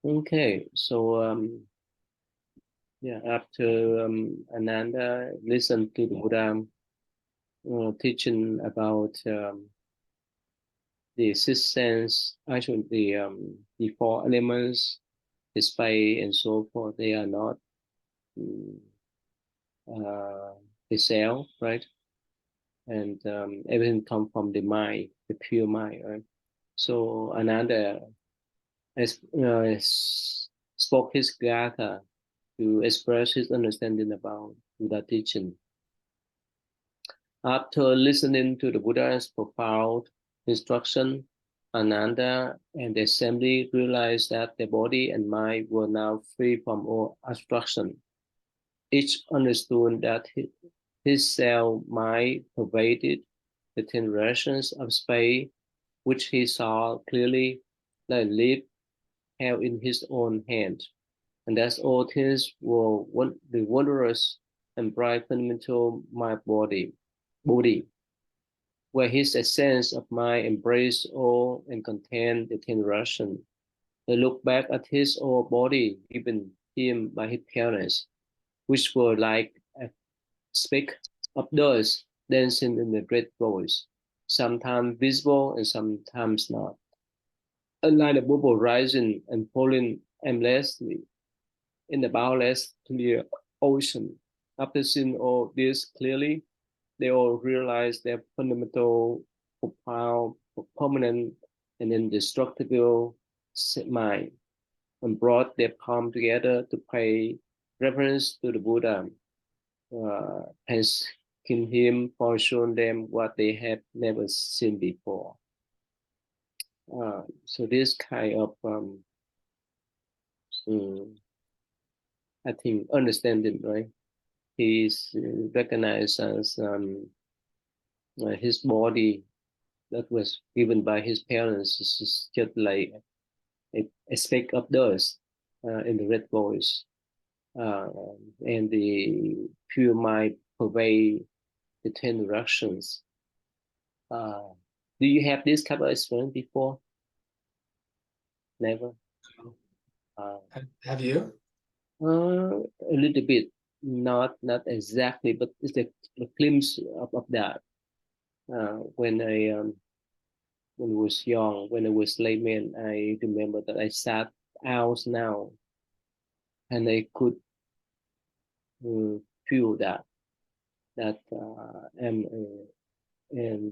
Okay, so yeah, after Ananda listened to the Buddha teaching about the sixth sense, actually the four elements, the space and so forth, they are not mm, the self, right? And everything comes from the mind, the pure mind, right? So Ananda spoke his gatha to express his understanding about Buddha teaching. After listening to the Buddha's profound instruction, Ananda and the assembly realized that the body and mind were now free from all obstruction. Each understood that his self mind pervaded the 10 directions of space, which he saw clearly like leaf held in his own hand. And that all things were the wondrous and bright fundamental mind body, where his essence of mind embraced all and contained the 10 directions. He looked back at his own body given him by his parents, which were like a speck of dust dancing in the great voice, sometimes visible and sometimes not. Unlike a bubble rising and falling aimlessly in the boundless clear ocean. After seeing all this clearly, they all realized their fundamental, profound, permanent, and indestructible mind, and brought their palm together to pay reverence to the Buddha, thanking him for showing them what they had never seen before. So this kind of, I think, understanding, right? He is recognized as his body that was given by his parents is just like a speck of dust in the red voice, uh, and the pure mind pervade the 10 directions. Uh, do you have this kind of experience before? Never. Uh, Have you? a little bit, not exactly, but it's a glimpse of that. When I was young, when I was layman, I remember that I sat out now and I could feel that and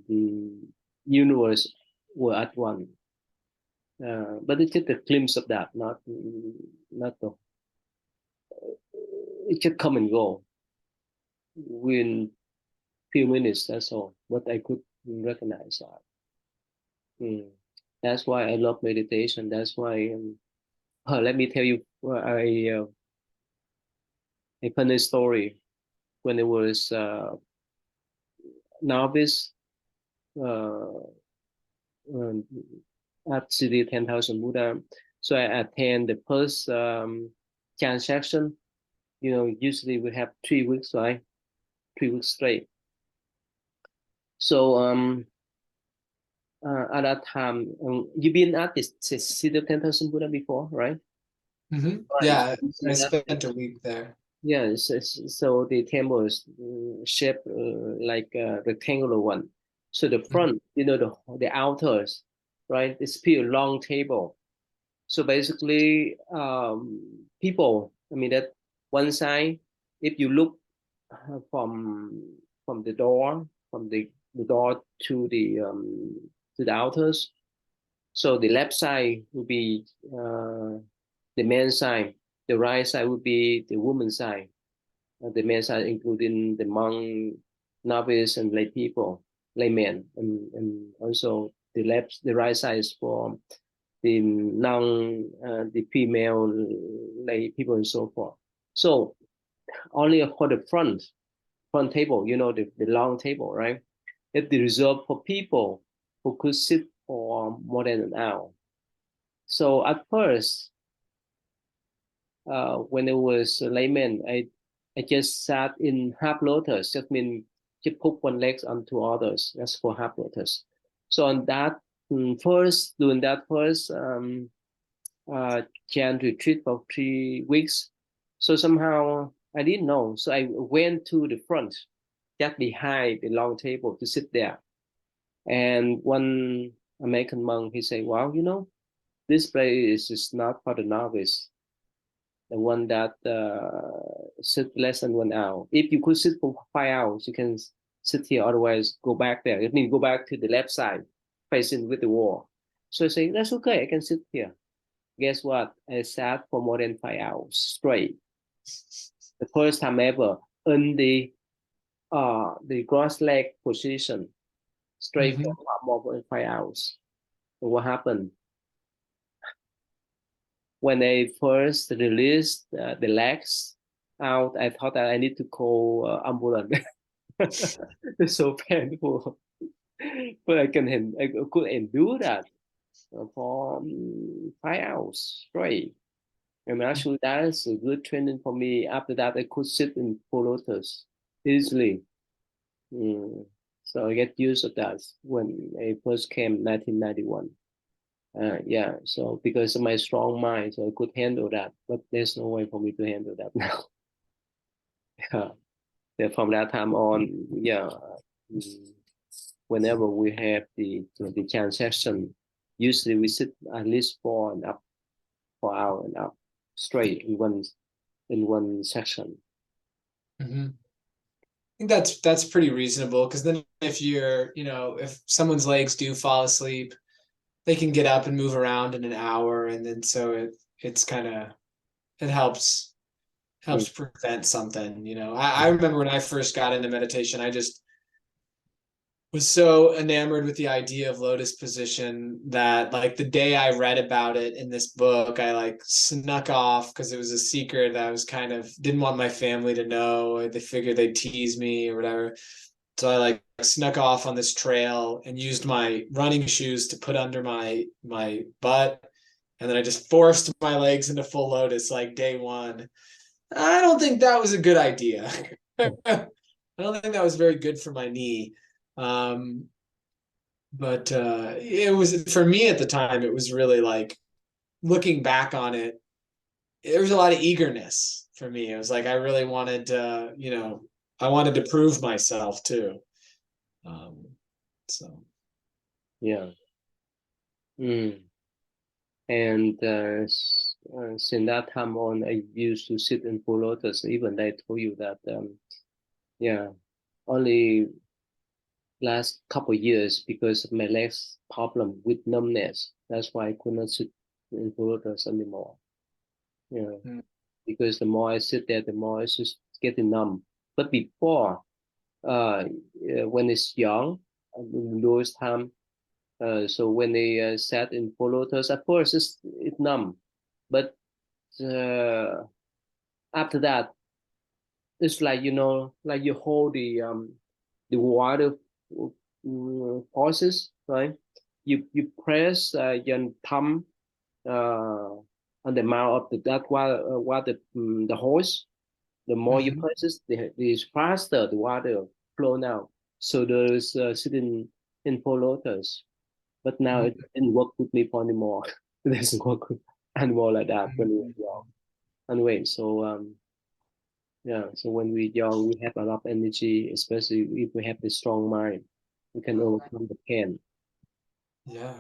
the universe were at one. But it's just a glimpse of that, not the. It just come and go within few minutes. That's all. What I could recognize that. Mm. That's why I love meditation. That's why. Let me tell you, a funny story. When I was novice uh, um, at City 10,000 Buddha. So I attend the first chant section. Usually we have 3 weeks, right? 3 weeks straight. So at that time, you've been at this City 10,000 Buddha before, right? Right. Yeah, I So spent a week there. yeah, so the temple is shaped like a rectangular one. So the Mhm. front, the outers, right? It's still a long table. So basically, people, I mean that one side, if you look from the door, from the door to the outers, so the left side will be the men's side, the right side would be the woman's side. The men side including the monk, novice, and lay people, laymen, and also the right side is for the female lay people and so forth. So only for the front table, the long table, right? It's reserved for people who could sit for more than an hour. So at first, when I was a layman, I just sat in half lotus, just mean just put one leg onto others. That's for half lotus. So on that doing that first Jan retreat for 3 weeks. So somehow I didn't know. So I went to the front, just behind the long table to sit there. And one American monk, he said, "Well, this place is not for the novice, the one that sit less than 1 hour. If you could sit for 5 hours, you can sit here. Otherwise, go back there. I mean, go back to the left side, facing with the wall." So I say, "That's okay. I can sit here." Guess what? I sat for more than 5 hours straight. The first time ever in the cross leg position, straight for more than 5 hours. So what happened? When I first released the legs out, I thought that I need to call ambulance. It's so painful, but I could endure that for 5 hours straight. And actually, that is a good training for me. After that, I could sit in full lotus easily. Mm. So I get used to that when I first came 1991. Yeah, so because of my strong mind, so I could handle that. But there's no way for me to handle that now. Yeah. Yeah, from that time on, yeah, mm, whenever we have the transaction, usually we sit at least 4 hour and up straight in one section. I think that's pretty reasonable, because then if if someone's legs do fall asleep, they can get up and move around in an hour, and then so it's kind of it helps Mm. prevent something. I remember when I first got into meditation, I just was so enamored with the idea of lotus position that, like, the day I read about it in this book, I like snuck off because it was a secret that I was kind of didn't want my family to know. They figured they'd tease me or whatever. So I like snuck off on this trail and used my running shoes to put under my butt, and then I just forced my legs into full lotus like day one. I don't think that was a good idea. I don't think that was very good for my knee. Um, but it was, for me at the time, it was really like, looking back on it, there was a lot of eagerness for me. It was like I really wanted to, I wanted to prove myself too. Um, so Yeah. Mm. And since that time on, I used to sit in full lotus. Even I told you that, yeah, only last couple years because of my legs problem with numbness. That's why I could not sit in full lotus anymore. Yeah, mm, because the more I sit there, the more it's just getting numb. But before, when it's young, those time, so when they sat in full lotus, at first it's numb, but uh, after that, it's like like you hold the water forces, right? You press your thumb uh, on the mouth of that water the hose. The more you mhm, press it, the faster the water flow now. So there's sitting in full lotus. But now mhm, it didn't work with me anymore. It doesn't work anymore like that when we mhm. were young. Anyway, so yeah, so when we're young, we have a lot of energy, especially if we have the strong mind. We can overcome the pain. Yeah.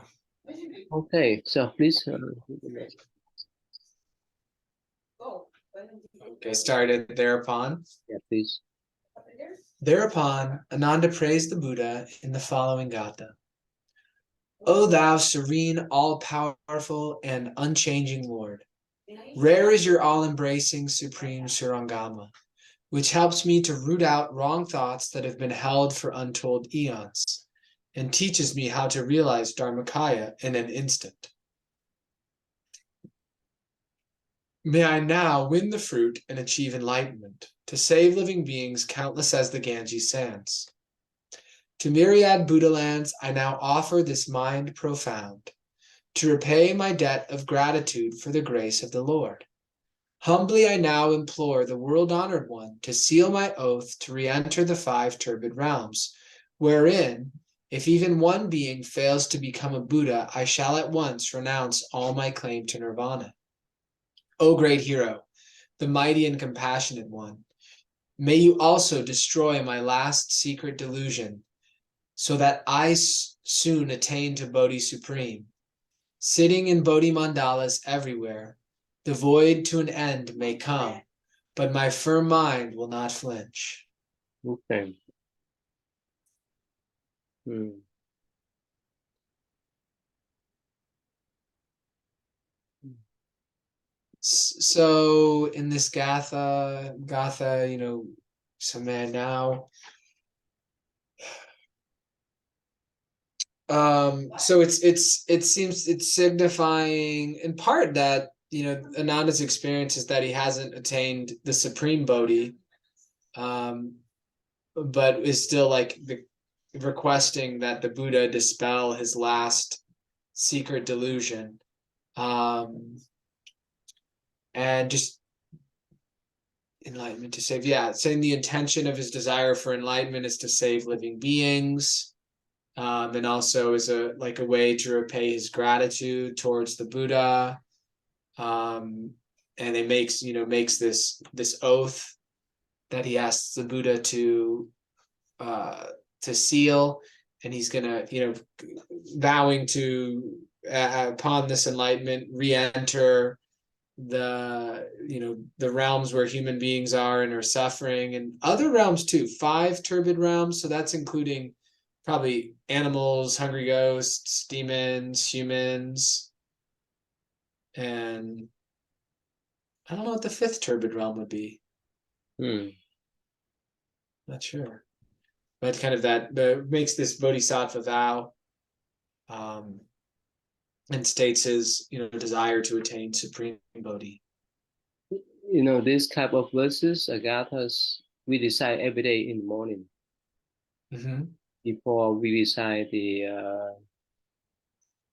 Okay, so please, Okay, started thereupon. yeah, please. Thereupon, Ananda praised the Buddha in the following gatha. O thou serene, all powerful, and unchanging Lord, rare is your all embracing supreme surangama, which helps me to root out wrong thoughts that have been held for untold eons, and teaches me how to realize Dharmakaya in an instant. May I now win the fruit and achieve enlightenment, to save living beings countless as the Ganges sands. To myriad Buddha lands I now offer this mind profound, to repay my debt of gratitude for the grace of the Lord. Humbly I now implore the world-honored one to seal my oath to re-enter the five turbid realms, wherein, If even one being fails to become a Buddha, I shall at once renounce all my claim to nirvana. O great hero, the mighty and compassionate one, may you also destroy my last secret delusion, so that I soon attain to Bodhi Supreme. Sitting in Bodhi mandalas everywhere, the void to an end may come, but my firm mind will not flinch. Okay. Hmm. So in this Gatha, you know, so man now, so it seems it's signifying in part that, you know, Ananda's experience is that he hasn't attained the supreme Bodhi, um, but is still like requesting that the Buddha dispel his last secret delusion, um, and just enlightenment to save. Yeah, saying the intention of his desire for enlightenment is to save living beings, and also is a like a way to repay his gratitude towards the Buddha. And it makes this oath that he asks the Buddha uh, to seal, and he's gonna, vowing to, upon this enlightenment, re-enter the realms where human beings are and are suffering, and other realms too, 5 turbid realms, so that's including probably animals, hungry ghosts, demons, humans, and I don't know what the 5th turbid realm would be. Hmm. Not sure, but kind of that makes this bodhisattva vow, um, and states his desire to attain supreme bodhi. This type of verses, Agathas, we recite every day in the morning Mm-hmm. before we recite the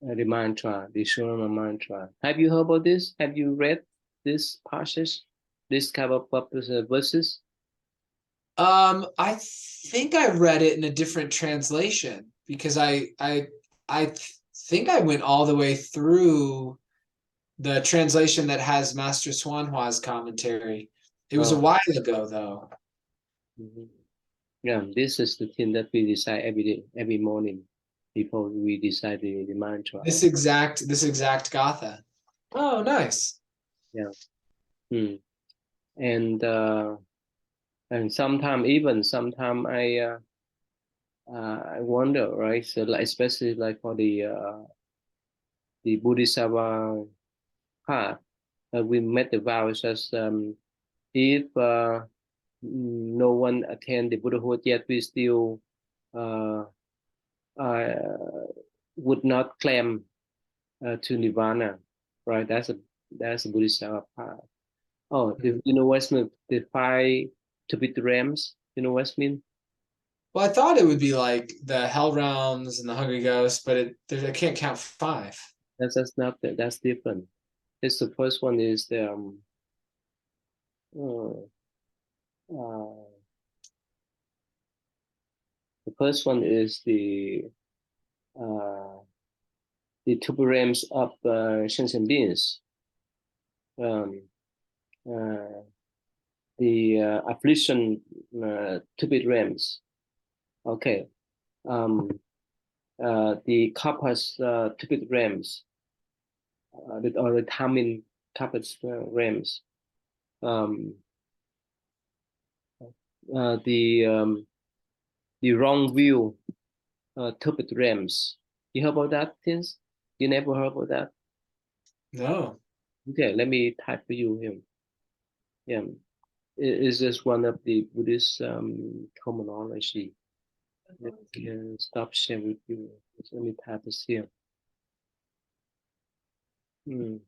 mantra, the suragama mantra. Have you heard about this? Have you read this passage, this type of verses? I think I read it in a different translation because I think I went all the way through the translation that has Master Swanhua's commentary. It was a Oh, while ago though. mhm. Yeah, this is the thing that we recite every day, every morning before we recite the mantra. This exact Gatha. Oh, nice. Yeah. Hmm. And sometime I wonder, right? So like, especially like for the Bodhisattva path, we met the vows as if no one attained the Buddhahood yet, we still uh, uh, would not claim to Nirvana, right? That's a Bodhisattva path. Oh, you know what's the 5 to realms? You know what's mean? Well, I thought it would be like the Hell Realms and the Hungry Ghost, but I can't count 5. That's not that's different. This the first one is uh, uh, the first one is uh, the 2 realms of sentient beings. Um, uh, the affliction 2 realms. Okay. Um, the Kappa's 2 realms, or the Tamin Kappa's realms. Um, the wrong view 2 realms. You heard about that, things? You never heard about that? No. Okay, let me type for you here. Yeah, it is just one of the Buddhist terminology. Let me stop sharing with you. Let me type this here. Hmm.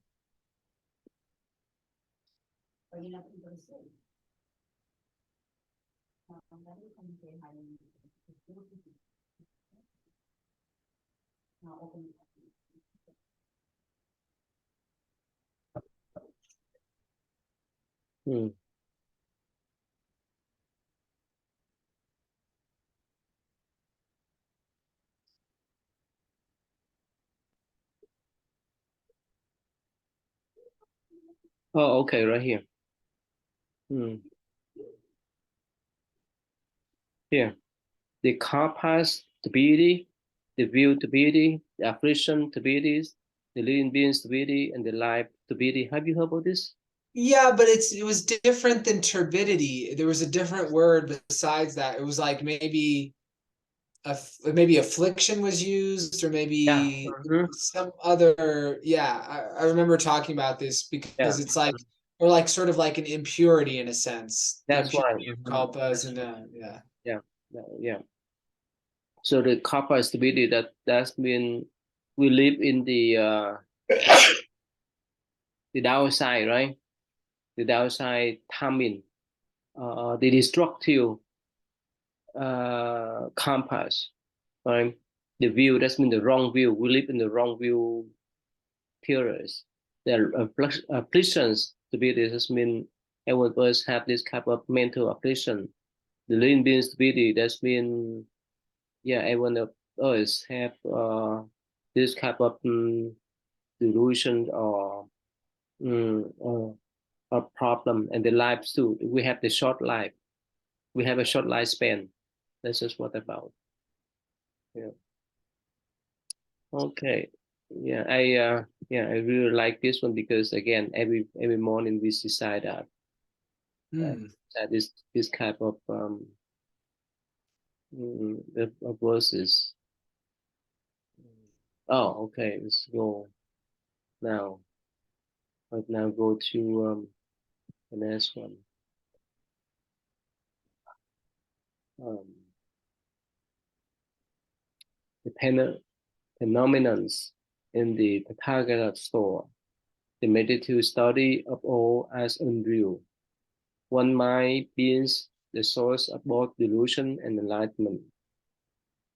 Hmm. Oh, okay, right here. Here. The compass stability, the view stability, the affliction stabilities, the living being stability, and the life stability. Have you heard about this? Yeah, but it was different than turbidity. There was a different word besides that. It was like maybe affliction was used, or Yeah. maybe Mhm. some other. Yeah, I remember talking about this Yeah. because it's like, or like sort of like an impurity in a sense, the That's right. impurity of Mhm. kalpas, and yeah. Yeah. Yeah. Yeah. So the copper stability that's mean we live in the downside, right? The downside timing, the destructive compass, right? The view that's mean the wrong view. We live in the wrong view periods. There are afflictions stability just mean everyone of us have this type of mental affliction. The living being stability that's mean yeah, everyone of us have this type of delusion or a problem, and the life too. We have the short life. We have a short lifespan. That's just what about. Yeah. Okay. I really like this one because again, every morning we decide uh, Hmm. that this type of of verses. Oh, okay. Let's go now. Right now, go to the next one. Um, the phenomenons in the Tathagata store. The meditative study of all as unreal. One mind being the source of both delusion and enlightenment.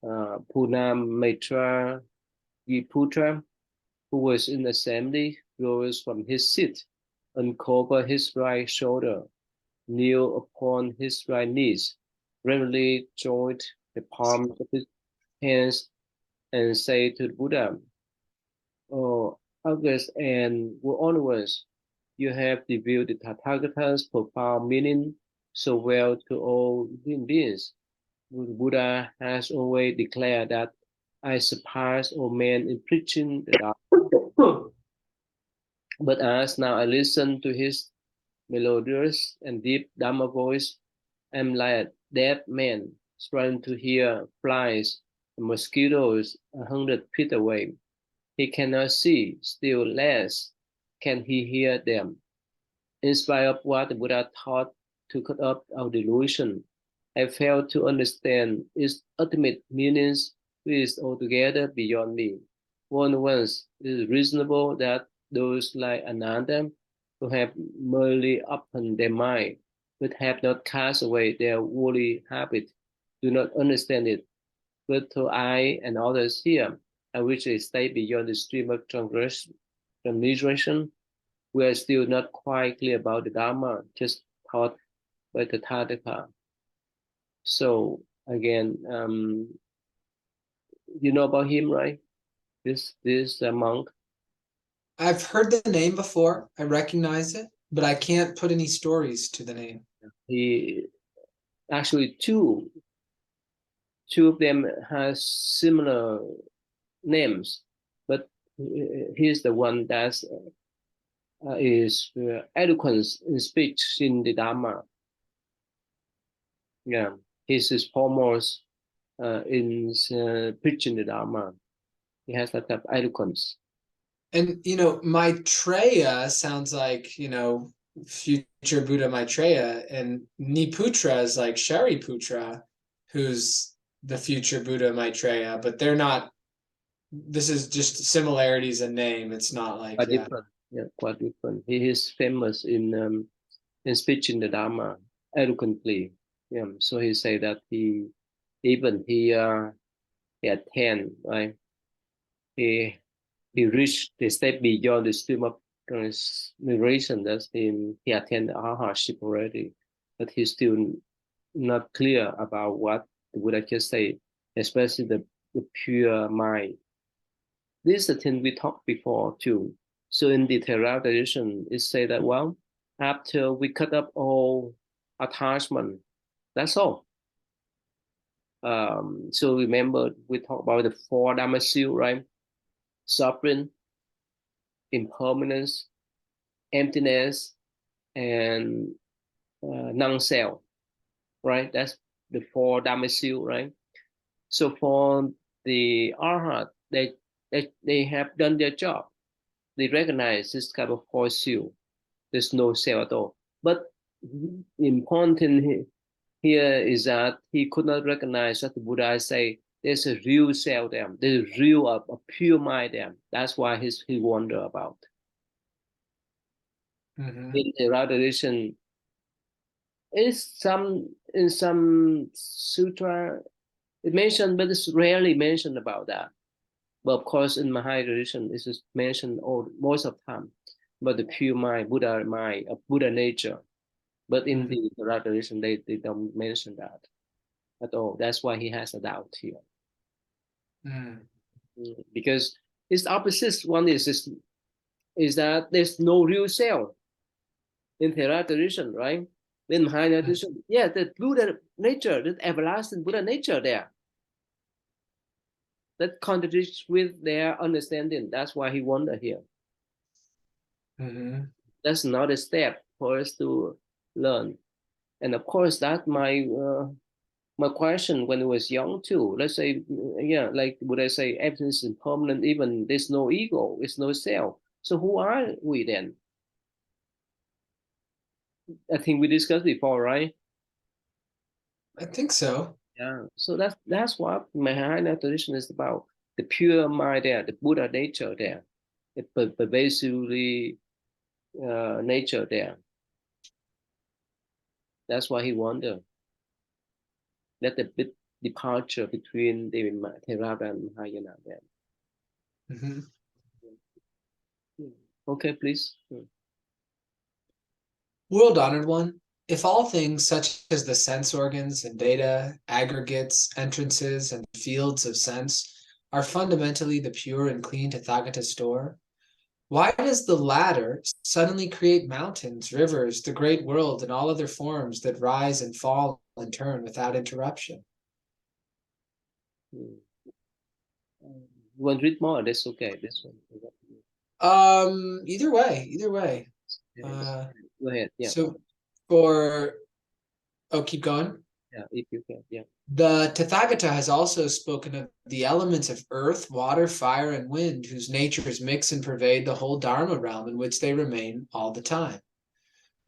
Puna Maitra Putra, who was in assembly, rose from his seat, uncovered his right shoulder, kneeled upon his right knees, reverently joined the palms of his hands, and said to the Buddha, "Oh, August and onwards, you have revealed the Tathagata's profound meaning so well to all living beings. Buddha has always declared that I surpass all men in preaching the Dharma. But as now I listen to his melodious and deep Dharma voice, I am like a deaf man trying to hear flies and mosquitoes 100 feet away. He cannot see, still less can he hear them. In spite of what the Buddha taught to cut off our delusion, I failed to understand its ultimate meanings, which is altogether beyond me. One once it is reasonable that those like Ananda, who have merely opened their mind, but have not cast away their worldly habit, do not understand it. But to I and others here, I wish they stay beyond the stream of transmigration. We are still not quite clear about the Dharma, just taught by the Tathagata. So again, you know about him, right? This monk. I've heard the name before. I recognize it, but I can't put any stories to the name. He actually two of them has similar names, but he's the one that is eloquence in speech in the Dharma. Yeah, he's his foremost in preaching the Dharma. He has that type of eloquence. And Maitreya sounds like, future Buddha Maitreya, and Niputra is like Shariputra, who's the future Buddha Maitreya, but they're not. This is just similarities in name. It's not like, Quite yeah. different. Yeah, quite different. He is famous in speaking the Dharma eloquently. Yeah, so he say that he attained right. He he reached the step beyond the stream of transmigration. That's him. He attained arhatship already, but he's still not clear about what the Buddha can say, especially the pure mind. This is the thing we talked before too. So in the Theravada tradition, it say that, well, after we cut up all attachment, that's all. So remember we talked about the four Dhamma, right? Suffering, impermanence, emptiness, and non-self, right? That's the four Dhamma, right? So for the Arhat, they have done their job. They recognize this kind of four seal. There's no self at all. But important here is that he could not recognize that the Buddha say there's a real self there. There's a real, a pure mind there. That's why he wonder about. Mm-hmm. In the right tradition, in some sutra it mentioned, but it's rarely mentioned about that. But of course, in Mahayana tradition, this is mentioned all most of the time. But the pure mind, Buddha nature. But in Mm-hmm. the right tradition, they don't mention that at all. That's why he has a doubt here. Mm-hmm. Because it's opposite. One is that there's no real self in Theravada tradition, right? In Mahayana tradition, yeah, the Buddha nature, the everlasting Buddha nature there, that contradicts with their understanding. That's why he wonder here. Mm-hmm. That's not a step for us to learn. And of course, that my question when I was young too. Let's say, yeah, like would I say everything is impermanent, even there's no ego, there's no self. So who are we then? I think we discussed before, right? I think so. Yeah. So that's what Mahayana tradition is about. The pure mind there, the Buddha nature there, the basically nature there. That's why he wonder. That the bit departure between the Theravada and Mahayana there. Mm-hmm. Yeah. Okay, please. World honored one, if all things such as the sense organs and data, aggregates, entrances, and fields of sense are fundamentally the pure and clean Tathagata store, why does the latter suddenly create mountains, rivers, the great world, and all other forms that rise and fall in turn without interruption? Hmm. You want to read more? That's okay. This one. Either way, either way. Yes. Uh, Go ahead. Yeah. so for keep going. Yeah. If you can. Yeah. The Tathagata has also spoken of the elements of earth, water, fire, and wind, whose natures mix and pervade the whole Dharma realm in which they remain all the time.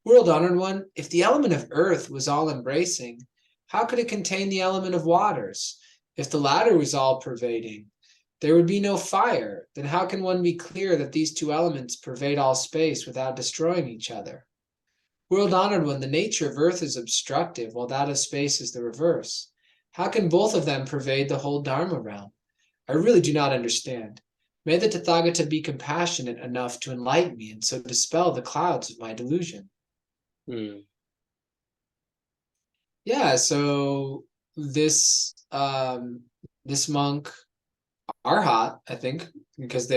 World honored one, if the element of earth was all embracing, how could it contain the element of waters? If the latter was all pervading, there would be no fire. Then how can one be clear that these two elements pervade all space without destroying each other? World honored one, the nature of earth is obstructive, while that of space is the reverse. How can both of them pervade the whole Dharma realm? I really do not understand. May the Tathagata be compassionate enough to enlighten me and so dispel the clouds of my delusion. Hmm. Yeah, so this monk Arhat, I think, because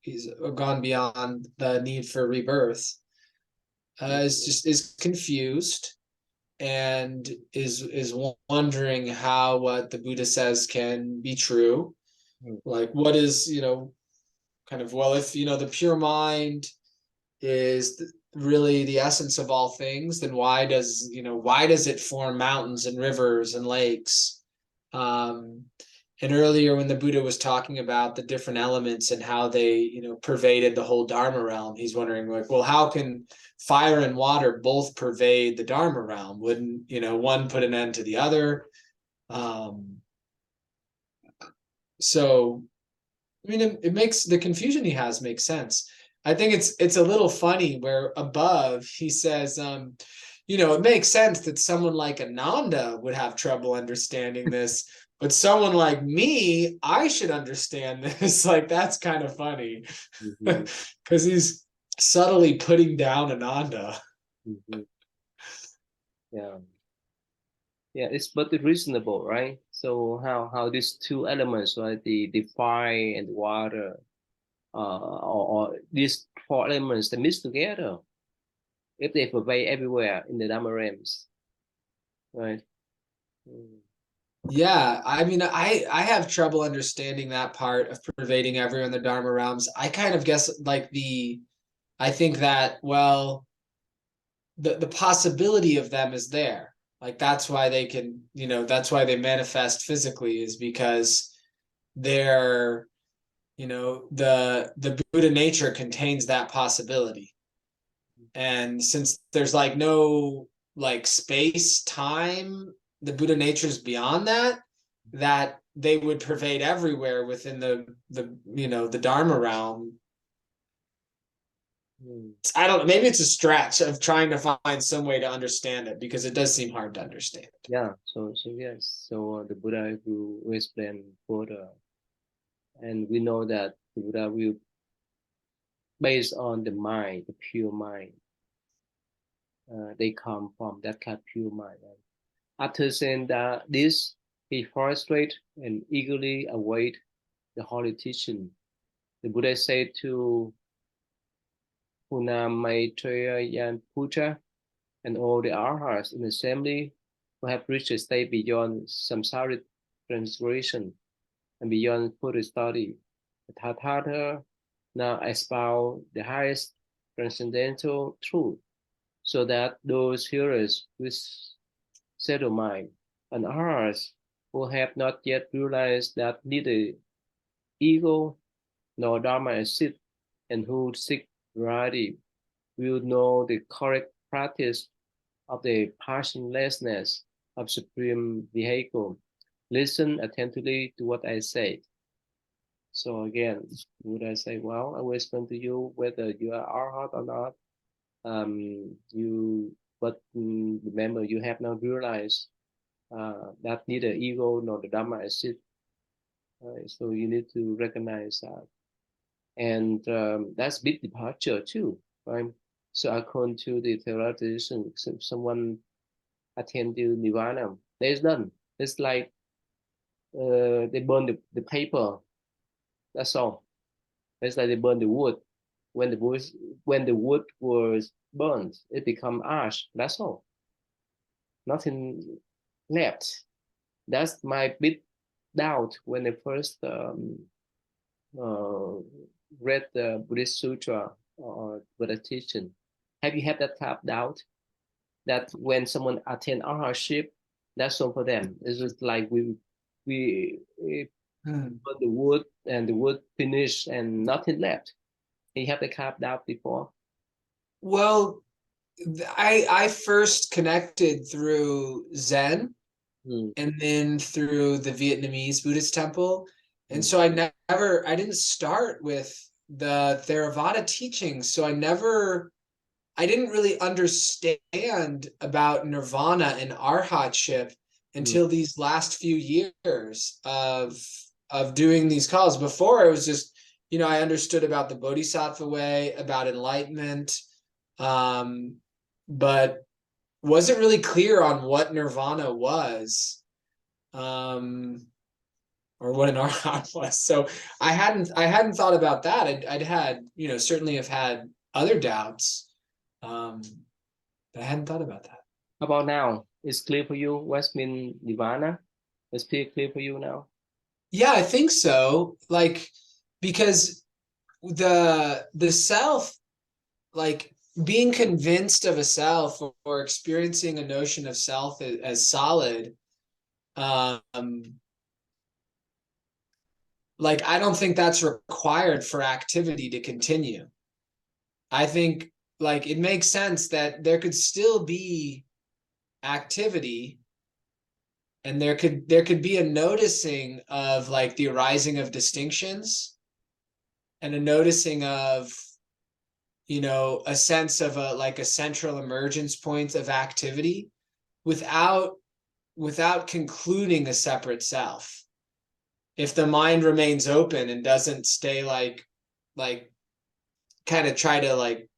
he's gone beyond the need for rebirth, is confused and is wondering how what the Buddha says can be true. Hmm. Like what is, kind of, well, if the pure mind is really the essence of all things, then why does it form mountains and rivers and lakes? Um, and earlier when the Buddha was talking about the different elements and how they, pervaded the whole Dharma realm, he's wondering like, well, how can fire and water both pervade the Dharma realm? Wouldn't, one put an end to the other? Um, so I mean, it makes the confusion he has make sense. I think it's a little funny where above he says, it makes sense that someone like Ananda would have trouble understanding this, but someone like me, I should understand this. Like that's kind of funny Mhm. because he's subtly putting down Ananda. Mhm. Yeah. Yeah. It's but it's reasonable, right? So how these two elements, right, the fire and the water, or these four elements that mix together if they pervade everywhere in the Dharma realms, right? Mm. Yeah, I mean, I have trouble understanding that part of pervading everyone in the Dharma realms. I kind of guess like I think that, well, the possibility of them is there. Like that's why they can, that's why they manifest physically, is because they're, the Buddha nature contains that possibility. And since there's like no like space, time, the Buddha nature is beyond that, that they would pervade everywhere within the Dharma realm. Mm. I don't know, maybe it's a stretch of trying to find some way to understand it, because it does seem hard to understand. Yeah, so yes, so the Buddha will explain further, and we know that the Buddha will based on the mind, the pure mind. They come from that kind of pure mind. And after saying that this, he prostrate and eagerly await the holy teaching. The Buddha said to Puna Maitreya Yan Puja and all the arhats in the assembly who have reached a state beyond samsaric transgression and beyond further study. The Tathagata now expound the highest transcendental truth, so that those hearers with settled mind and others who have not yet realized that neither ego nor Dharma exist and who seek variety will know the correct practice of the passionlessness of supreme vehicle. Listen attentively to what I say. So again, would I say, well, I will explain to you whether you are arhat or not. But remember, you have not realized that neither ego nor the Dhamma exist. So you need to recognize that. And that's big departure too, right? So according to the Theravada tradition, if someone attend to Nirvana, they're done. It's like they burn the paper. That's all. It's like they burn the wood. When the wood when the wood was burned, it become ash. That's all. Nothing left. That's my big doubt when I first uh, read the Buddhist Sutra or Buddha teaching. Have you had that type of doubt that when someone attend arhatship, that's all for them? It's just like we put the wood and the wood finished and nothing left. You have the kind of doubt before? Well, I first connected through Zen, Mm, and then through the Vietnamese Buddhist temple. And mm, so I didn't start with the Theravada teachings. So I didn't really understand about nirvana and arhatship mm, until these last few years of doing these calls. Before, it was just, I understood about the Bodhisattva way, about enlightenment, um, but wasn't really clear on what nirvana was, um, or what an arhat was. So I hadn't thought about that. I'd had, certainly have had other doubts, um, but I hadn't thought about that. How about now? It's clear for you what's mean nirvana? It's pretty clear for you now? Yeah, I think so. Like, because the self, like being convinced of a self, or experiencing a notion of self as solid, um, like I don't think that's required for activity to continue. I think like it makes sense that there could still be activity, and there could be a noticing of like the arising of distinctions, and a noticing of, a sense of a like a central emergence point of activity, without concluding a separate self. If the mind remains open and doesn't stay like kind of try to like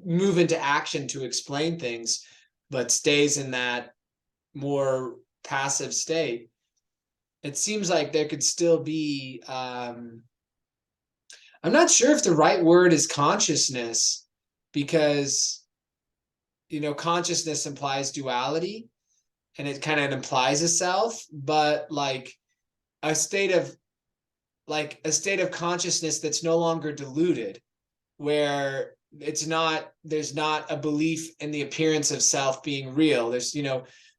move into action to explain things, but stays in that more passive state, it seems like there could still be I'm not sure if the right word is consciousness, because consciousness implies duality, and it kind of implies a self, but like a state of a state of consciousness that's no longer diluted, where there's not a belief in the appearance of self being real. There's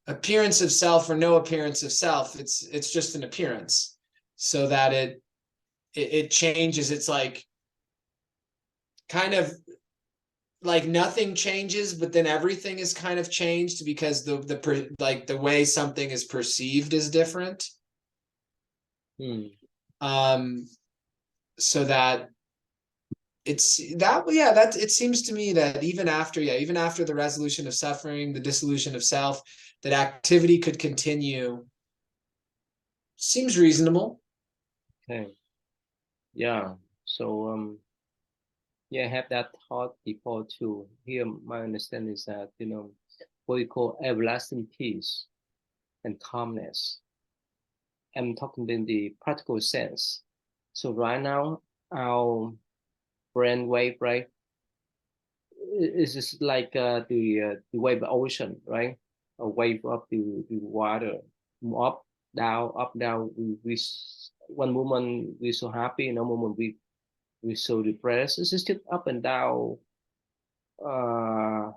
appearance of self or no appearance of self. It's just an appearance, so that it changes. It's like kind of like nothing changes, but then everything is kind of changed because the way something is perceived is different. Hmm. So that that it seems to me that even after the resolution of suffering, the dissolution of self, that activity could continue. Seems reasonable. Okay. Yeah. So yeah, I have that thought before too. Here, my understanding is that what we call everlasting peace and calmness. I'm talking in the practical sense. So right now, our brain wave, right, is just like the wave of ocean, right? A wave of the water, up, down. One moment we so happy, another moment we so depressed. It's just up and down, uh,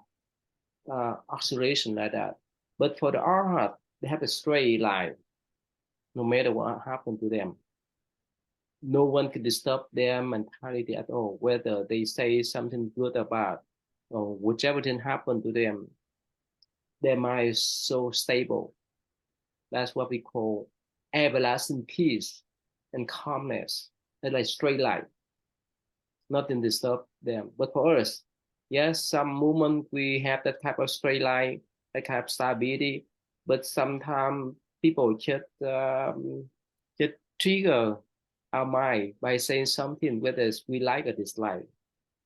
oscillation like that. But for the arhat, they have a straight line, no matter what happened to them. No one can disturb their mentality at all, whether they say something good or bad, or whichever thing happened to them, their mind is so stable. That's what we call everlasting peace and calmness. It's like straight line, nothing disturb them. But for us, yes, some moment we have that type of straight line, that kind of stability, but sometimes people just trigger our mind by saying something whether we like or dislike.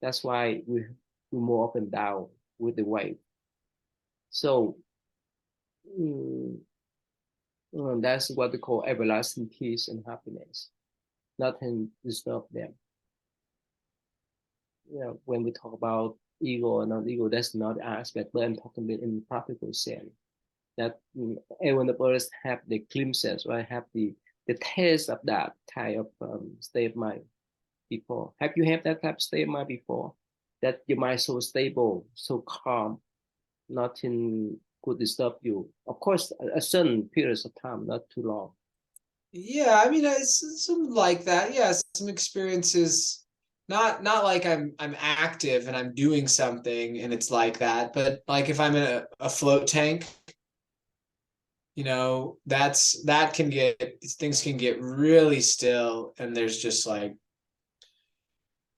That's why we move up and down with the wave. So mm, that's what we call everlasting peace and happiness. Nothing disturbs them. When we talk about ego or non-ego, that's not the aspect, but I'm talking about in practical sense. That everyone of us have the glimpses, right? Have the taste of that type of state of mind before. Have you had that type of state of mind before? That your mind so stable, so calm, nothing could disturb you. Of course, a certain periods of time, not too long. Yeah, I mean, it's some like that. Yeah, some experiences. Not like I'm active and I'm doing something and it's like that, but like if I'm in a float tank, that can get things can get really still, and there's just like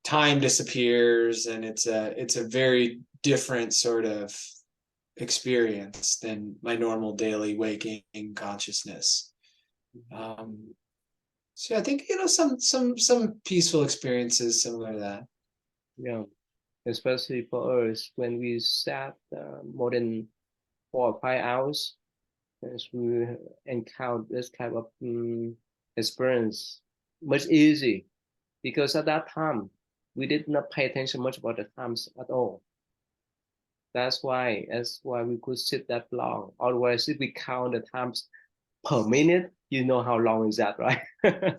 time disappears, and it's a very different sort of experience than my normal daily waking consciousness. So yeah, I think some peaceful experiences similar to that. Yeah, especially for us when we sat more than 4 or 5 hours, as we encounter this kind of experience much easy because at that time we did not pay attention much about the times at all. That's why we could sit that long. Otherwise, if we count the times per minute, you know how long is that, right?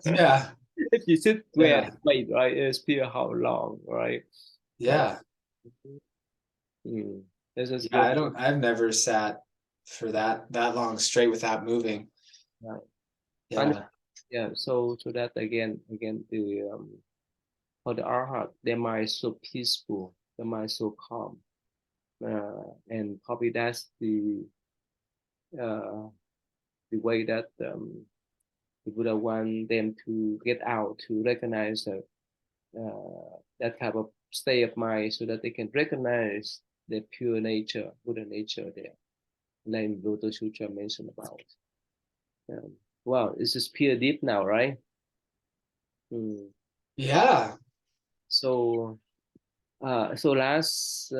Yeah, If you sit there yeah, and wait, right, it's feel how long, right? Uh, yeah, mm, this is yeah. what I've never sat for that long straight without moving. right. And Yeah. yeah, so that again the for the arhat, their mind is so peaceful, their mind is so calm, and probably that's uh, the way that the Buddha want them to get out to recognize that type of state of mind, so that they can recognize the pure nature, Buddha nature there. Like Lotus Sutra mentioned about. Um, wow, it's just pure deep now, right? Mm. Yeah. So so last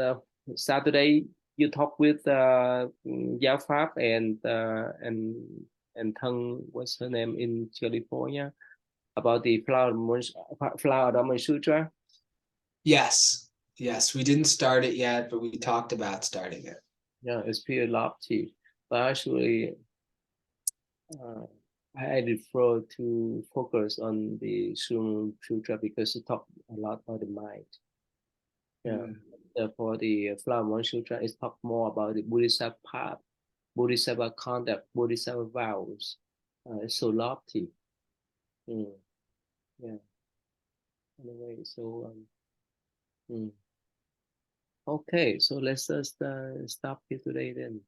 Saturday you talked with Giáo Pháp and Thân, what's her name in California. about the Flower Adamant Sutra. Yes. Yes. We didn't start it yet, but we talked about starting it. Yeah, it's pretty lofty, but actually, uh, I prefer to focus on the Sum Sutra because it talk a lot about the mind. Yeah, Mm. therefore the Flower Sutra is talk more about the Bodhisattva path, Bodhisattva conduct, Bodhisattva vows. It's so lofty. Mm, yeah. Anyway, so mm. Okay, so let's just stop here today then.